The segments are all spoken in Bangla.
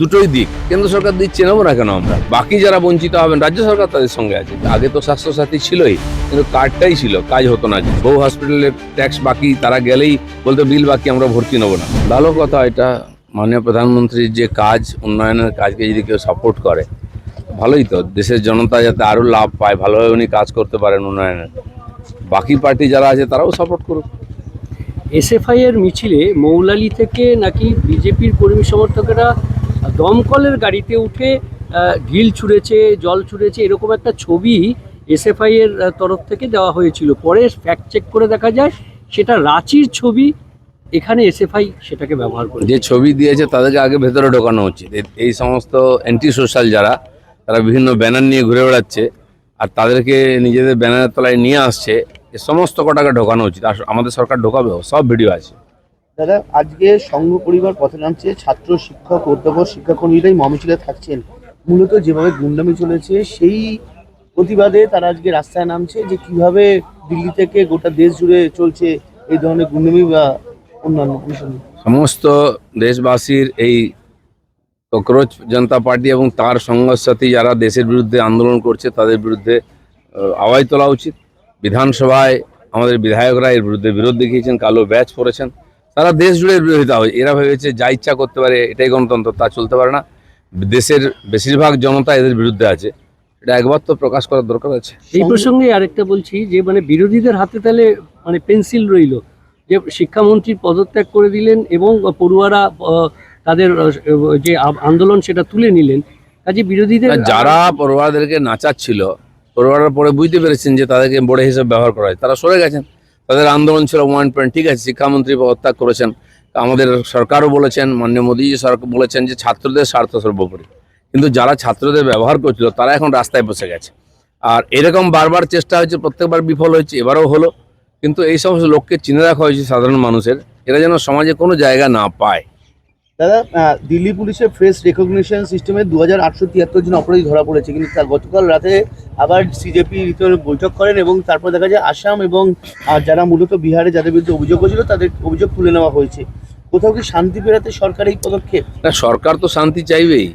দুটোই দিক কেন্দ্র সরকার দিচ্ছে নেবো না কেন আমরা? বাকি যারা বঞ্চিত হবেন রাজ্য সরকার তাদের সঙ্গে আছে। আগে তো স্বাস্থ্যসাথী ছিলই, কিন্তু কার্ডটাই ছিল, কাজ হতো না। বহু হসপিটালের ট্যাক্স বাকি, তারা গেলেই বলতো বিল বাকি, আমরা ভর্তি নেবো না। ভালো কথা, এটা মাননীয় প্রধানমন্ত্রীর যে কাজ, উন্নয়নের কাজকে যদি কেউ সাপোর্ট করে ভালোই তো। দেশের জনতা যাতে আরো লাভ পায়, ভালোভাবে উনি কাজ করতে পারেন উন্নয়নের, বাকি পার্টি যারা আছে তারাও সাপোর্ট করুক। এসএফআই এর মিছিলে মৌলালি থেকে নাকি বিজেপির কর্মী সমর্থকেরা দমকলের গাড়িতে উঠে ঢিল ছুঁড়েছে, জল ছুঁড়েছে, এরকম একটা ছবি এসএফআই এর তরফ থেকে দেওয়া হয়েছিল। পরে ফ্যাক্ট চেক করে দেখা যায় সেটা রাঁচির ছবি, এখানে এসএফআই সেটাকে ব্যবহার করে। যে ছবি দিয়েছে তাদেরকে আগে ভেতরে ঢোকানো উচিত। এই সমস্ত অ্যান্টি সোশ্যাল যারা, তারা বিভিন্ন ব্যানার নিয়ে ঘুরে বেড়াচ্ছে আর তাদেরকে নিজেদের ব্যানারের তলায় নিয়ে আসছে, এ সমস্ত কটাকে ঢোকানো উচিত। আর আমাদের সরকার ঢোকাবেও, সব ভিডিও আছে। দাদা, আজকে সংঘ পরিবার পথে নামছে, ছাত্র শিক্ষক অধ্যাপক শিক্ষাকর্মীরাই মহামিছিলে থাকছেন। মূলত যেভাবে গুন্ডামি চলেছে সেই প্রতিবাদে তারা আজকে রাস্তায় নামছে, যে কিভাবে দিল্লি থেকে গোটা দেশ জুড়ে চলছে এই ধরনের গুন্ডামি বা অন্যান্য বিষয়। সমস্ত দেশবাসীর এই ককরোচ জনতা পার্টি এবং তার সংঘসাথী যারা দেশের বিরুদ্ধে আন্দোলন করছে তাদের বিরুদ্ধে আওয়াজ তোলা উচিত। বিধানসভায় আমাদের বিধায়করা এর বিরুদ্ধে বিরোধ দেখিয়েছেন, কালো ব্যাচ পড়েছেন। সারা দেশ জুড়ে বিরোধিতা হয়। এরা ভেবেছে যা ইচ্ছা করতে পারে, এটাই গণতন্ত্র, তা চলতে পারে না। দেশের বেশিরভাগ জনতা এদের বিরুদ্ধে আছে, এটা একবার তো প্রকাশ করার দরকার আছে। এই প্রসঙ্গে আরেকটা বলছি যে বিরোধীদের হাতে তাহলে পেন্সিল রইল, যে শিক্ষামন্ত্রীর পদত্যাগ করে দিলেন এবং পড়ুয়ারা তাদের যে আন্দোলন সেটা তুলে নিলেন। কাজে বিরোধীদের যারা পড়ুয়াদেরকে নাচাচ্ছিল, পড়ুয়ারা পরে বুঝতে পেরেছেন যে তাদেরকে বড় হিসেবে ব্যবহার করা হয়, তারা সরে গেছেন। তাদের আন্দোলন ছিল 1 পয়েন্ট, ঠিক আছে, শিক্ষামন্ত্রী পদত্যাগ করেছেন। আমাদের সরকারও বলেছেন, মাননীয় মোদীজি সরকার বলেছেন যে ছাত্রদের স্বার্থ সর্বোপরি। কিন্তু যারা ছাত্রদের ব্যবহার করছিল তারা এখন রাস্তায় বসে গেছে। আর এরকম বারবার চেষ্টা হয়েছে, প্রত্যেকবার বিফল হয়েছে, এবারও হলো। কিন্তু এই সমস্ত লোককে চিনে রাখা হয়েছে সাধারণ মানুষের, এরা যেন সমাজে কোনো জায়গা না পায়। দাদা, দিল্লি পুলিশের ফেস রেকগনিশন সিস্টেমে 2873 জন অপরাধী ধরা পড়েছে, কিন্তু তার গতকাল রাতে আবার সিজেপি বৈঠক করেন এবং তারপর দেখা যায় আসাম এবং যারা মূলত বিহারে যাদের বিরুদ্ধে অভিযোগ হয়েছিল তাদের অভিযোগ তুলে নেওয়া হয়েছে। কোথাও কি শান্তি ফেরাতে সরকার এই পদক্ষেপ? না, সরকার তো শান্তি চাইবেই।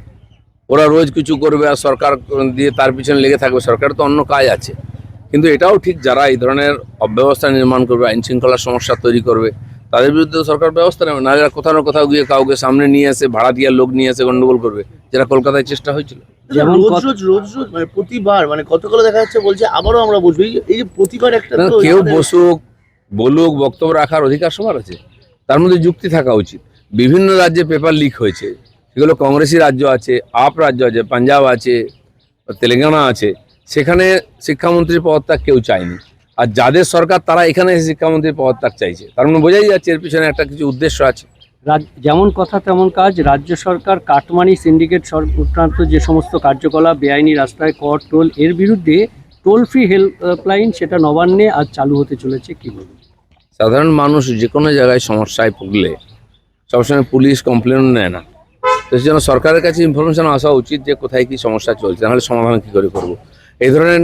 ওরা রোজ কিছু করবে আর সরকার দিয়ে তার পিছনে লেগে থাকবে, সরকার তো অন্য কাজ আছে। কিন্তু এটাও ঠিক, যারা এই ধরনের অব্যবস্থা নির্মাণ করবে, আইন শৃঙ্খলার সমস্যা তৈরি করবে, তাদের বিরুদ্ধে সরকার ব্যবস্থা নেবে। না, যারা কোথাও না কোথাও গিয়ে কাউকে সামনে নিয়ে এসে ভাড়া দিয়ে লোক নিয়ে এসে গন্ডগোল করবে, যেটা কলকাতায় চেষ্টা হয়েছিল। যেমন রোজ প্রতিবার গতকাল দেখা যাচ্ছে বলছে আবারও আমরা বসবো, এই যে প্রতিবার একটা কেউ বসুক, বলুক, বক্তব্য রাখার অধিকার সবার আছে, তার মধ্যে যুক্তি থাকা উচিত। বিভিন্ন রাজ্যে পেপার লিক হয়েছে, সেগুলো কংগ্রেসি রাজ্য আছে, আপ রাজ্য আছে, পাঞ্জাব আছে, তেলেঙ্গানা আছে, সেখানে শিক্ষামন্ত্রীর পদত্যাগ কেউ চায়নি। আর যাদের সরকার তারা এখানে শিক্ষামন্ত্রীর পদত্যাগ চাইছে, তার মানে বোঝাই যাচ্ছে এর পিছনে একটা কিছু উদ্দেশ্য আছে। যেমন কথা তেমন কাজ। রাজ্য সরকার কাটমানি সিন্ডিকেট সংক্রান্ত যে সমস্ত কার্যকলাপ, বেআইনি রাস্তায় কর, টোল, এর বিরুদ্ধে টোল ফ্রি হেল্পলাইন সেটা নবান্নে আজ চালু হতে চলেছে। কি বলবেন? সাধারণ মানুষ যে কোনো জায়গায় সমস্যায় ভুগলে সবসময় পুলিশ কমপ্লেন নেয় না, তো সেই জন্য সরকারের কাছে ইনফরমেশন আসা উচিত যে কোথায় কি সমস্যা চলছে, নাহলে সমাধান কী করে করবো। এই ধরনের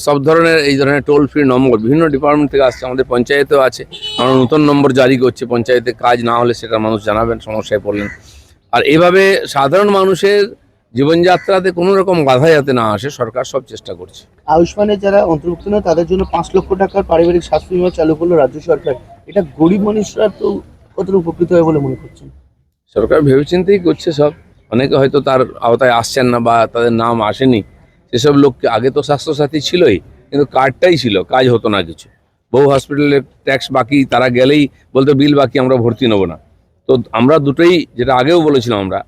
সব ধরনের এই ধরনের টোল ফ্রি নম্বর বিভিন্ন ডিপার্টমেন্ট থেকে আসছে, আমাদের পঞ্চায়েতেও আছে। আমরা নতুন নম্বর জারি করছি, পঞ্চায়েতে কাজ না হলে সেটা মানুষ জানাবেন সমস্যায় পড়লেন। আর এইভাবে সাধারণ মানুষের জীবনযাত্রাতে কোনো রকম বাধা যাতে না আসে, সরকার সব চেষ্টা করছে। আয়ুষ্মানের যারা অন্তর্ভুক্ত নয় তাদের জন্য 5 লক্ষ টাকার পারিবারিক স্বাস্থ্য বীমা চালু করলো রাজ্য সরকার। এটা গরিব মানুষরা তো কতটা উপকৃত হয় বলে মনে করছেন? সরকার ভেবেচিন্তেই করছে সব। অনেকে হয়তো তার আওতায় আসছেন না বা তাদের নাম আসেনি, সেসব লোককে, আগে তো স্বাস্থ্যসাথী ছিলই, কিন্তু কার্ডটাই ছিল, কাজ হতো না কিছু। বহু হসপিটালের ট্যাক্স বাকি, তারা গেলেই বলতো বিল বাকি, আমরা ভর্তি নেবো না। তো আমরা দুটোই, যেটা আগেও বলেছিলাম আমরা,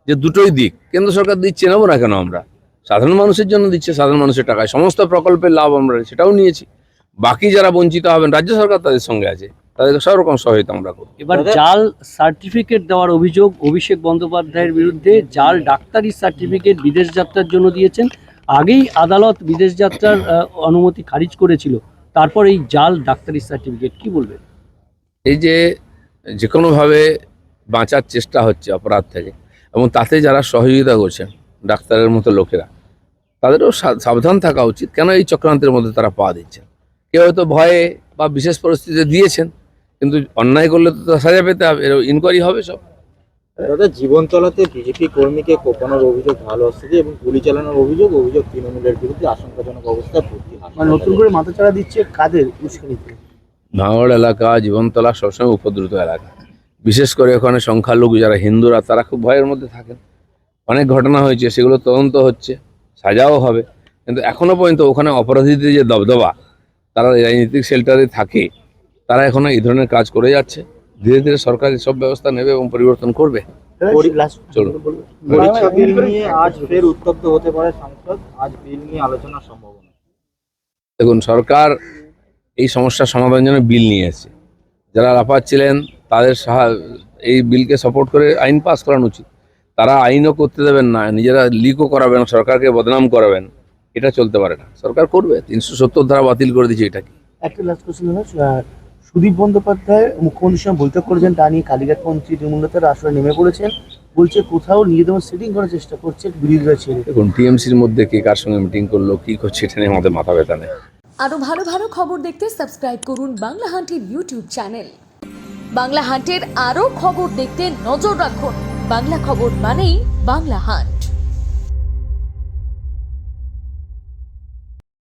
যে দুটোই দিক কেন্দ্র সরকার দিচ্ছে, নেবো না কেন আমরা? সাধারণ মানুষের জন্য দিচ্ছে, সাধারণ মানুষের টাকায় সমস্ত প্রকল্পের লাভ আমরা সেটাও নিয়েছি। বাকি যারা বঞ্চিত হবেন রাজ্য সরকার তাদের সঙ্গে আছে, তাদেরকে সব রকম সহায়তা আমরা করব। এবার জাল সার্টিফিকেট দেওয়ার অভিযোগ অভিষেক বন্দ্যোপাধ্যায়ের বিরুদ্ধে। জাল ডাক্তারি সার্টিফিকেট বিদেশ যাত্রার জন্য দিয়েছেন। আগেই আদালত বিদেশ যাত্রার অনুমতি খারিজ করেছিল, তারপর এই জাল ডাক্তারি সার্টিফিকেট, কি বলবেন? এই যে কোনোভাবে বাঁচার চেষ্টা হচ্ছে অপরাধ থেকে, এবং তাতে যারা সহযোগিতা করছেন ডাক্তারের মতো লোকেরা, তাদেরও সাবধান থাকা উচিত। কেন এই চক্রান্তের মধ্যে তারা পা দিচ্ছেন? কেউ হয়তো ভয়ে বা বিশেষ পরিস্থিতিতে দিয়েছেন, কিন্তু অন্যায় করলে তো সাজা পেতে হবে, এর ইনকোয়ারি হবে সব। দাদা, জীবনতলাতে বিজেপি কর্মীকে কোপানোর অভিযোগ ভালো আসছে এবং গুলি চালানোর অভিযোগ তৃণমূলের বিরুদ্ধে আশঙ্কাজনক অবস্থায় ভর্তি মানে নতুন করে মাথাচাড়া দিচ্ছে কাদের উস্কানিতে? ভাঙড় এলাকা, জীবনতলা সবসময় উপদ্রুত এলাকা। বিশেষ করে ওখানে সংখ্যালঘু যারা হিন্দুরা, তারা খুব ভয়ের মধ্যে থাকেন। অনেক ঘটনা হয়েছে, সেগুলো তদন্ত হচ্ছে, সাজাও হবে, কিন্তু এখনো পর্যন্ত ওখানে অপরাধীদের যে দবদবা, তারা রাজনৈতিক শেল্টারে থাকে, তারা এখনো এই ধরনের কাজ করে যাচ্ছে। ধীরে ধীরে সরকার সব ব্যবস্থা নেবে এবং পরিবর্তন করবে। চলুন। পরীক্ষা বিল নিয়ে আজ ফের উত্তপ্ত হতে পারে সংসদ, আজ বিল নিয়ে আলোচনার সম্ভাবনা। দেখুন, সরকার এই সমস্যার সমাধানের জন্য বিল নিয়ে এসেছে। যারা লাফাচ্ছিলেন তাদের এই বিলকে সাপোর্ট করে আইন পাস করানো উচিত। তারা আইনও করতে দেবেন না, নিজেরা লিকও করাবেন, সরকারকে বদনাম করাবেন, এটা চলতে পারে না। সরকার করবে। 370 ধারা বাতিল করে দিচ্ছে এটাকে। একটা লাস্ট কোশ্চেন হলো, সুদীপ বন্দ্যোপাধ্যায় মুখ্যমন্ত্রীর সঙ্গে বৈঠক করেছেন, তা নিয়ে কালীঘাট মন্ত্রী তৃণমূল নেতারা আসলে নেমে পড়েছেন, বলছে কোথাও নিজেদের সেটিং করার চেষ্টা করছে বিরোধীরা ছেড়ে। দেখুন, টিএমসির মধ্যে কে কার সঙ্গে মিটিং করলো, কি করছে, এটা নিয়ে আমাদের মাথা ব্যথা নেই। আরো ভালো ভালো খবর দেখতে সাবস্ক্রাইব করুন বাংলা হান্টের ইউটিউব চ্যানেল। বাংলা হান্টের আরো খবর দেখতে নজর রাখুন। বাংলা খবর মানেই বাংলা হান্ট।